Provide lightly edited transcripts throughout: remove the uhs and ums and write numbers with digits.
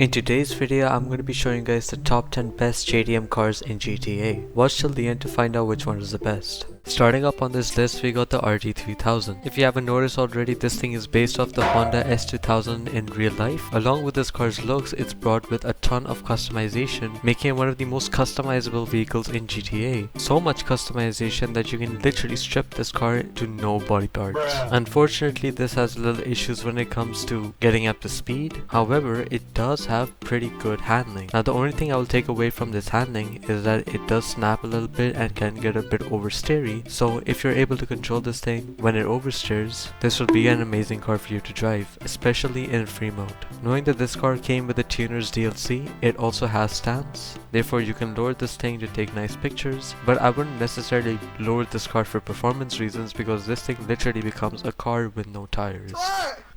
In today's video, I'm going to be showing you guys the top 10 best JDM cars in GTA. Watch till the end to find out which one is the best. Starting up on this list, we got the RT3000. If you haven't noticed already, this thing is based off the Honda S2000 in real life. Along with this car's looks, it's brought with a ton of customization, making it one of the most customizable vehicles in GTA. So much customization that you can literally strip this car to no body parts. Unfortunately, this has little issues when it comes to getting up to speed. However, it does have pretty good handling. Now, the only thing I will take away from this handling is that it does snap a little bit and can get a bit oversteery. So if you're able to control this thing when it oversteers, this will be an amazing car for you to drive, especially in free mode. Knowing that this car came with the Tuner's DLC, it also has stands. Therefore, you can lower this thing to take nice pictures, but I wouldn't necessarily lower this car for performance reasons because this thing literally becomes a car with no tires.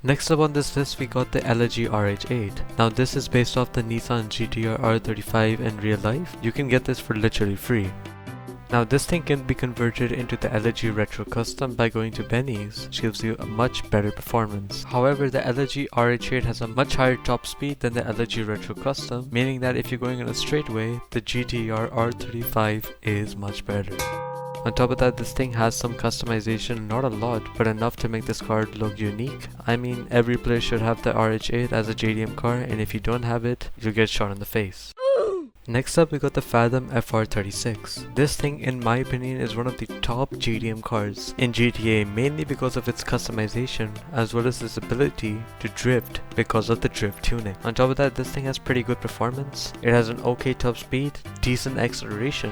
Next up on this list, we got the LG RH8. Now this is based off the Nissan GTR R35 in real life. You can get this for literally free. Now this thing can be converted into the LG Retro Custom by going to Benny's, which gives you a much better performance. However, the LG RH8 has a much higher top speed than the LG Retro Custom, meaning that if you're going on a straightaway, the GTR R35 is much better. On top of that, this thing has some customization, not a lot, but enough to make this car look unique. I mean, every player should have the RH8 as a JDM car, and if you don't have it, you'll get shot in the face. Next up, we got the Fathom FR36. This thing, in my opinion, is one of the top JDM cars in GTA, mainly because of its customization as well as its ability to drift because of the drift tuning. On top of that, this thing has pretty good performance. It has an okay top speed, decent acceleration.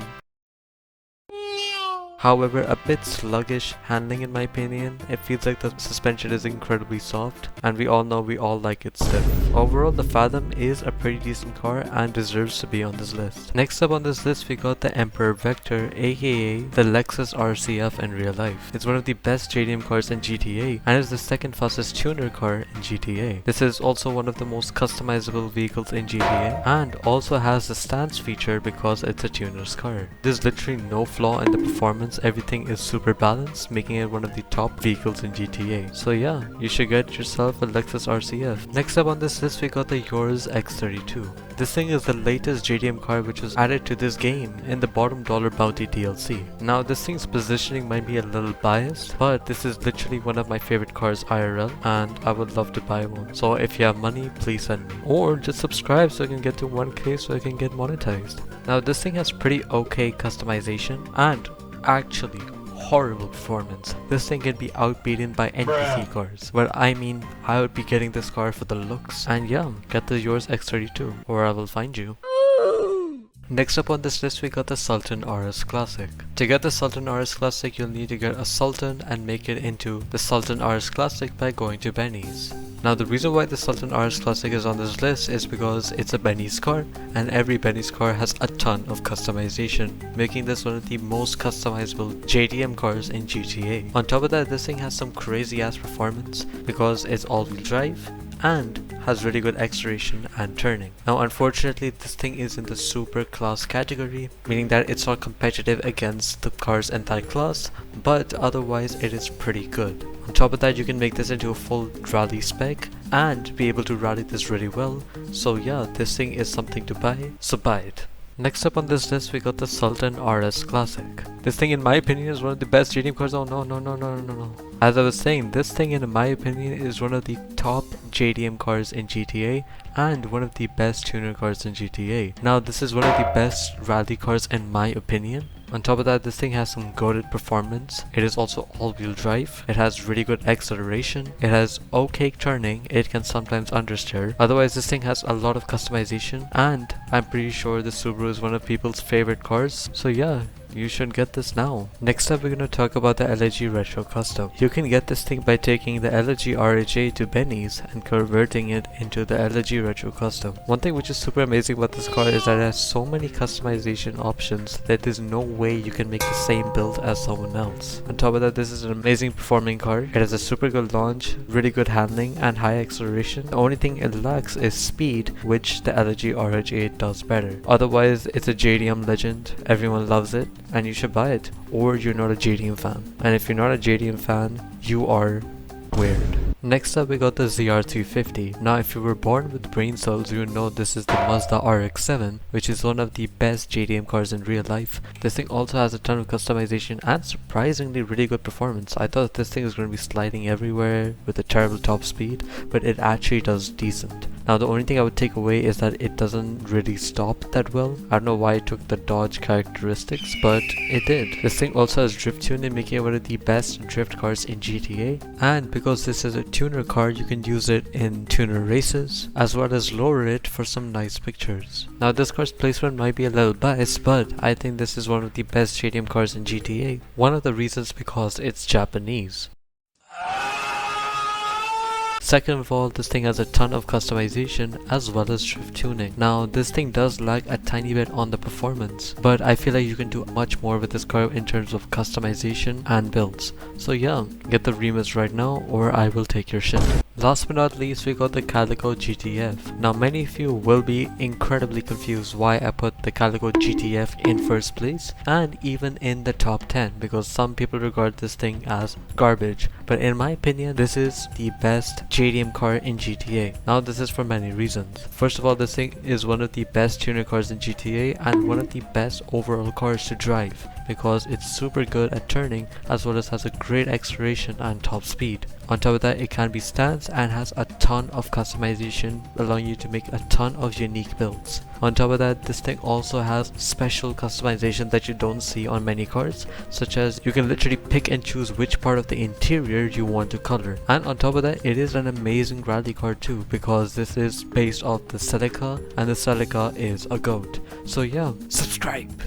However, a bit sluggish handling in my opinion. It feels like the suspension is incredibly soft, and we all know we all like it stiff. Overall, the Fathom is a pretty decent car and deserves to be on this list. Next up on this list, we got the Emperor Vector, aka the Lexus RCF in real life. It's one of the best JDM cars in GTA and is the second fastest tuner car in GTA. This is also one of the most customizable vehicles in GTA and also has the stance feature because it's a tuner's car. There's literally no flaw in the performance. Everything is super balanced, making it one of the top vehicles in GTA. So yeah, you should get yourself a Lexus RCF. Next up on this list, we got the Yours X32. This thing is the latest JDM car which was added to this game in the bottom dollar bounty DLC. Now this thing's positioning might be a little biased, but this is literally one of my favorite cars IRL and I would love to buy one. So if you have money, please send me. Or just subscribe so I can get to 1k so I can get monetized. Now this thing has pretty okay customization and actually horrible performance. This thing can be outbeaten by NPC cars, but I mean, I would be getting this car for the looks. And yeah, get the Yours X32 or I will find you. Next up on this list, we got the Sultan RS Classic. To get the Sultan RS Classic, you'll need to get a Sultan and make it into the Sultan RS Classic by going to Benny's. Now the reason why the Sultan RS Classic is on this list is because it's a Benny's car and every Benny's car has a ton of customization, making this one of the most customizable JDM cars in GTA. On top of that, this thing has some crazy ass performance because it's all-wheel drive and has really good acceleration and turning. Now unfortunately, this thing is in the super class category, meaning that it's not competitive against the cars in that class, but otherwise it is pretty good. On top of that, you can make this into a full rally spec and be able to rally this really well. So yeah, this thing is something to buy, so buy it. Next up on this list, we got the Sultan RS Classic. This thing in my opinion is one of the best JDM cars. Oh no. As I was saying, this thing in my opinion is one of the top JDM cars in GTA and one of the best tuner cars in GTA. Now this is one of the best rally cars in my opinion. On top of that, this thing has some goated performance. It is also all-wheel drive. It has really good acceleration. It has okay turning. It can sometimes understeer. Otherwise, this thing has a lot of customization. And I'm pretty sure the Subaru is one of people's favorite cars. So yeah, you should get this now. Next up, we're going to talk about the LG Retro Custom. You can get this thing by taking the LG RH8 to Benny's and converting it into the LG Retro Custom. One thing which is super amazing about this car is that it has so many customization options that there's no way you can make the same build as someone else. On top of that, this is an amazing performing car. It has a super good launch, really good handling and high acceleration. The only thing it lacks is speed, which the LG RH8 does better. Otherwise, it's a JDM legend. Everyone loves it and you should buy it, or you're not a JDM fan. And if you're not a JDM fan, you are weird. Next up we got the ZR250. Now if you were born with brain cells, you know this is the Mazda RX-7, which is one of the best JDM cars in real life. This thing also has a ton of customization and surprisingly really good performance. I thought this thing was going to be sliding everywhere with a terrible top speed, but it actually does decent. Now the only thing I would take away is that it doesn't really stop that well. I don't know why it took the Dodge characteristics, but it did. This thing also has drift tuning, making it one of the best drift cars in GTA, and because this is a tuner car, you can use it in tuner races as well as lower it for some nice pictures. Now this car's placement might be a little biased, but I think this is one of the best JDM cars in GTA. One of the reasons because it's Japanese. Second of all, this thing has a ton of customization as well as drift tuning. Now this thing does lag a tiny bit on the performance, but I feel like you can do much more with this car in terms of customization and builds. So yeah, get the remix right now or I will take your shit. Last but not least, we got the Calico GTF. Now many of you will be incredibly confused why I put the Calico GTF in first place and even in the top 10, because some people regard this thing as garbage, but in my opinion this is the best JDM car in GTA. Now this is for many reasons. First of all, this thing is one of the best tuner cars in GTA and one of the best overall cars to drive, because it's super good at turning as well as has a great acceleration and top speed. On top of that, it can be stance and has a ton of customization, allowing you to make a ton of unique builds. On top of that, this thing also has special customization that you don't see on many cars, such as you can literally pick and choose which part of the interior you want to color. And on top of that, it is an amazing rally car too, because this is based off the Celica and the Celica is a goat. So yeah, subscribe!